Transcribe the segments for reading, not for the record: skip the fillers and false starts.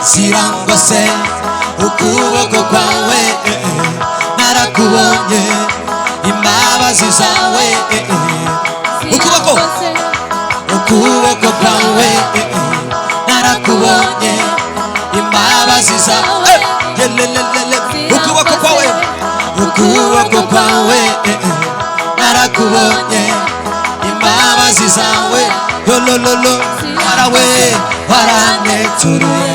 zirangose ukuboko kwawe narakubonye imbabazi zawe ukuboko kwawe narakubonye imbabazi zawe ukuboko kwawe narakubonye imbabazi zawe yolololo warawe waraneturuye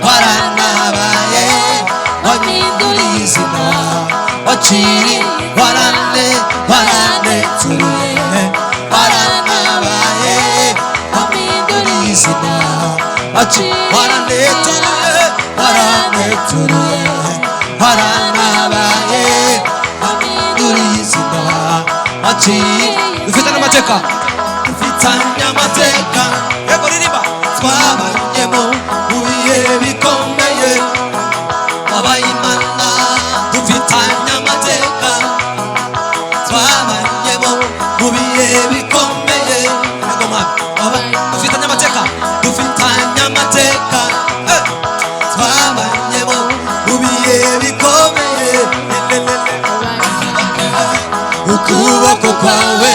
waranabaye wanyinduriye izina waciri waraneturuye waranabaye wanyinduriye izina waraneturuye waranabaye wanyinduriye izina waciri dufite n'amateka yego ririmba twabanyemo mu bihe bikomeye wabaye Imana dufitanye amateka twabanyemo mu bihe bikomeye yego mama dufitanye amateka twabanyemo mu bihe bikomeye ukuboko kwawe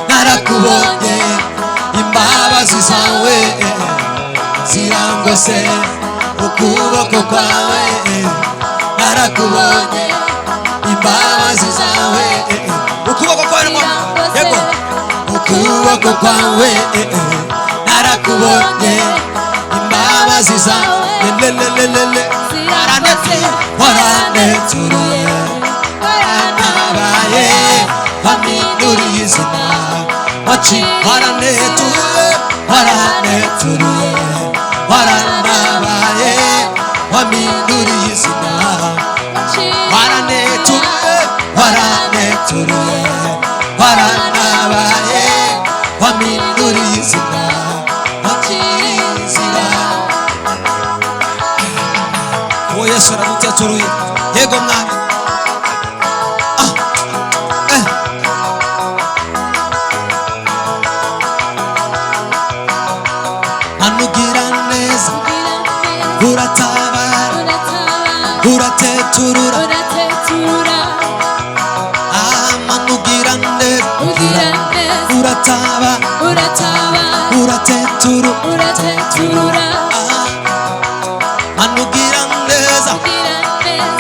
narakubonye imbabazi zawe zirangose ukuboko kwawe narakubonye imbabazi zawe ukuboko kwawe yego ukuboko kwawe narakubonye imbabazi zawe waraneturuye waranabaye wanyinduriye izina waraneturuye waranabaye wanyinduriye izina waraneturuye waranabaye wanyinduriye izina uwo Yesu araduteturuye yego mwana anugira neza uratabara urateturura amanugira neza urataba urateturura anugira neza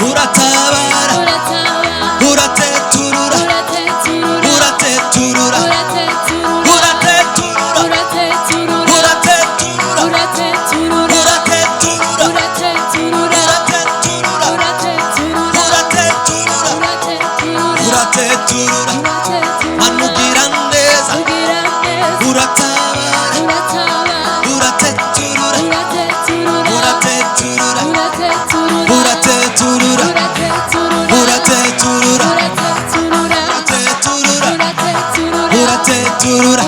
uratabara urateturura anugira neza uratabara urateturura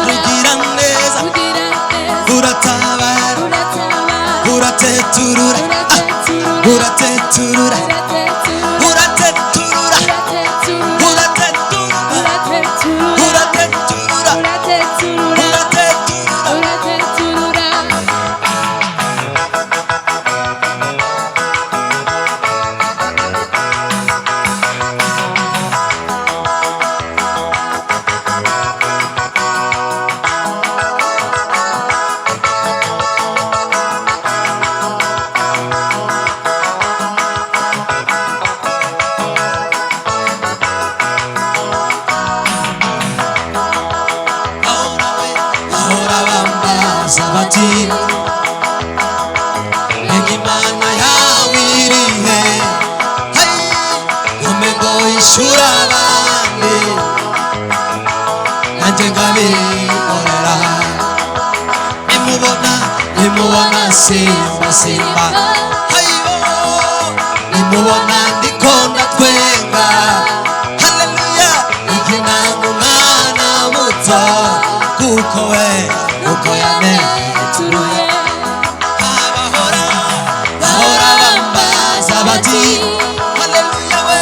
anugira neza uratabara urateturura sabati Imana yawe irihe Yomego ishura abandi nanjye ngabikorera nimubona simba nimubona ndiko ndatwenga haleluya ikinanga umwana muto kuko we uko yaneturuye bahora bambaza bati haleluya we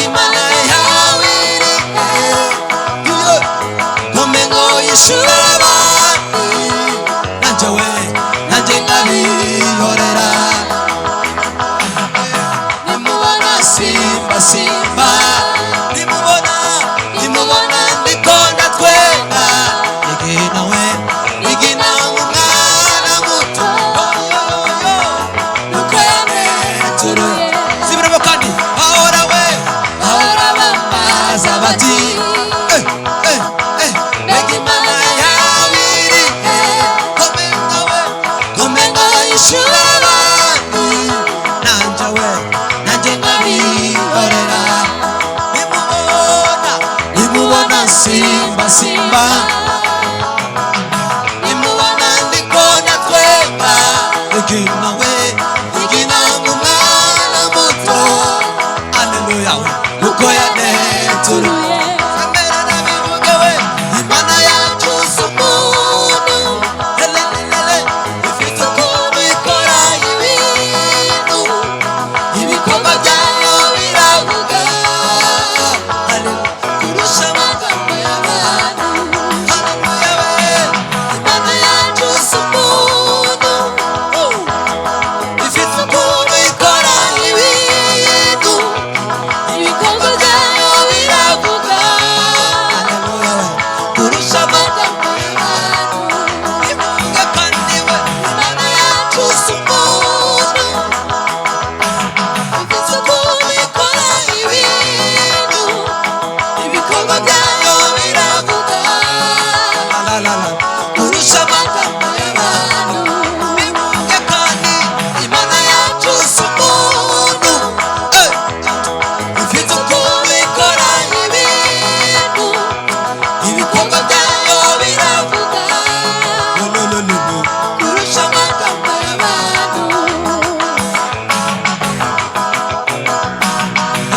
Imana yawe irihe Yomego ishura abandi nanjye we simba simba imubona ndikona tweba igina we igina ngumwana muto haleluya uko yaneturuye amera nabivuge we imana yacu sumuntu lelelele ifite ukuntu ikora ibintu ibikorwa byayo biravuga kurusha amagambo y'abantu haleluya we imana yacu sumuntu ifite ukuntu ikora ibintu ibikorwa byayo biravuga haleluya we kurusha amagambo y'abantu ivuga kandi we imana yacu sumuntu ifite ukuntu ikora ibintu ibikorwa byayo biravuga la la la kurusha amagambo y'abantu bivuge kandi imana yacu sumuntu ifite ukuntu ikora ibintu ibikorwa byayo biravuga kurusha amagambo y'abantu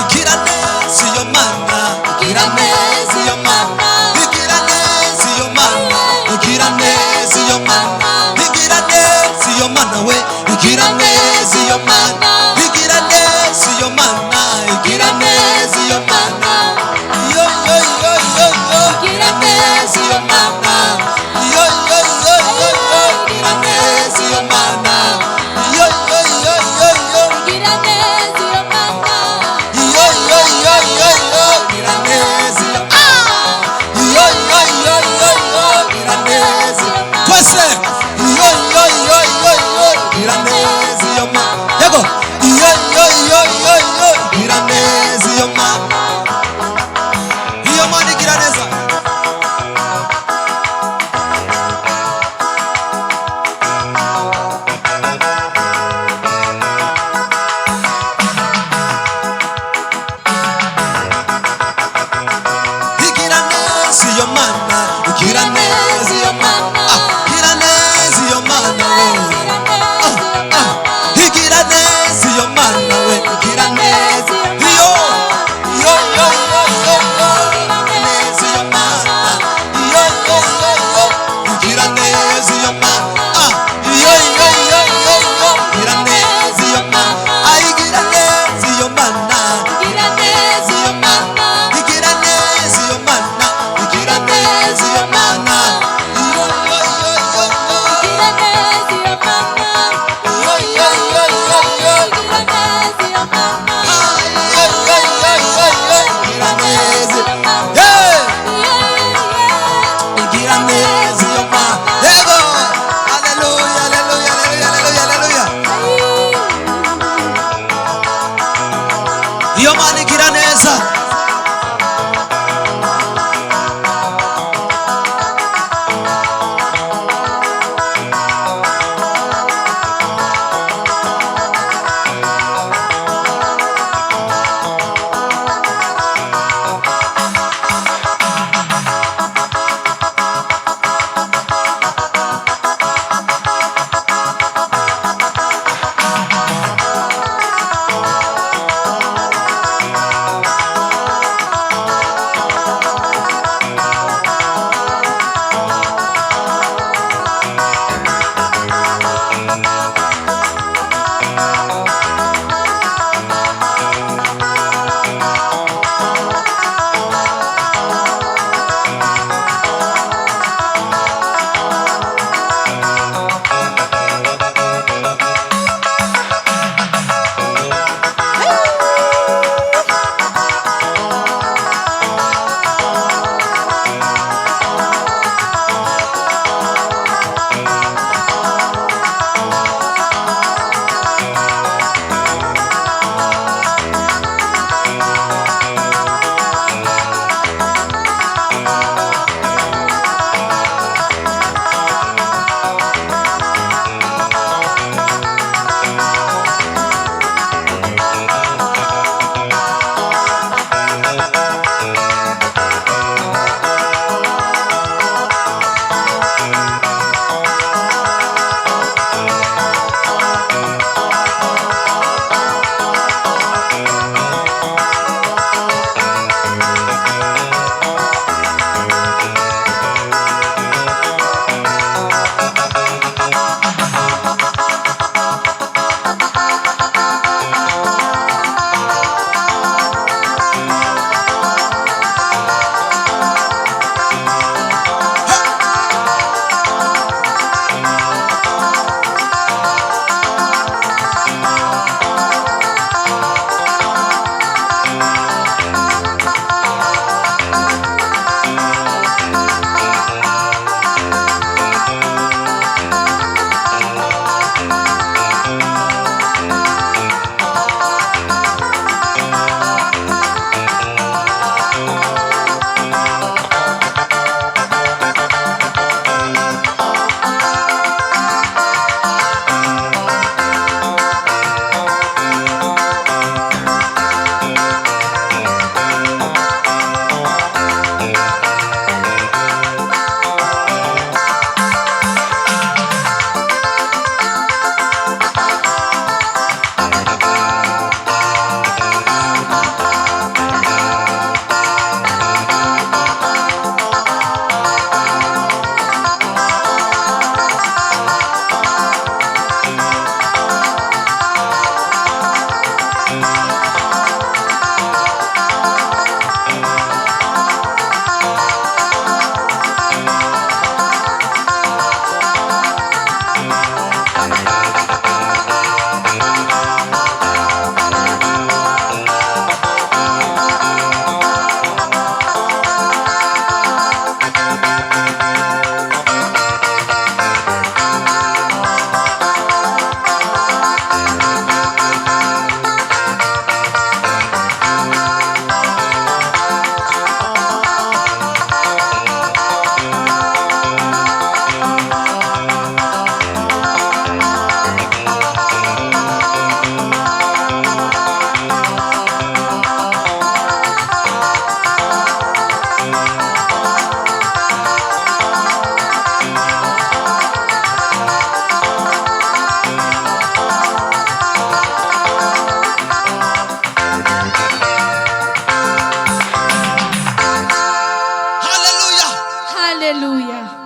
igira neza iyo mana igira neza iyo mana igira neza iyo mana igira neza iyo mana igira neza iyo mana we igira neza iyo mana igira neza iyo mana igira neza iyo mana yo yo yo yo yo igira neza iyo mana yo yo yo yo yo igira neza iyo mana yo yo yo yo yo Gira neza iyo mana, yo yo yo yo yo igira neza iyo yo yo yo yo yo igira neza twese yo yo yo yo yo igira neza iyo mana yego yo yo yo yo yo igira neza iyo mana igira neza igira neza iyo mana igira neza iyo mana igira neza iyo mana igira neza iyo mana we igira neza yo yo yo yo yo neza iyo mana yo yo yo yo igira neza iyo mana yo yo yo yo yo igira neza iyo mana igira neza iyo mana gira neza iyo mana, igira neza iyo mana igira neza iyo mana yo yo yo yo yo gira neza iyo mana, yo yo yo yo yo Haleluya.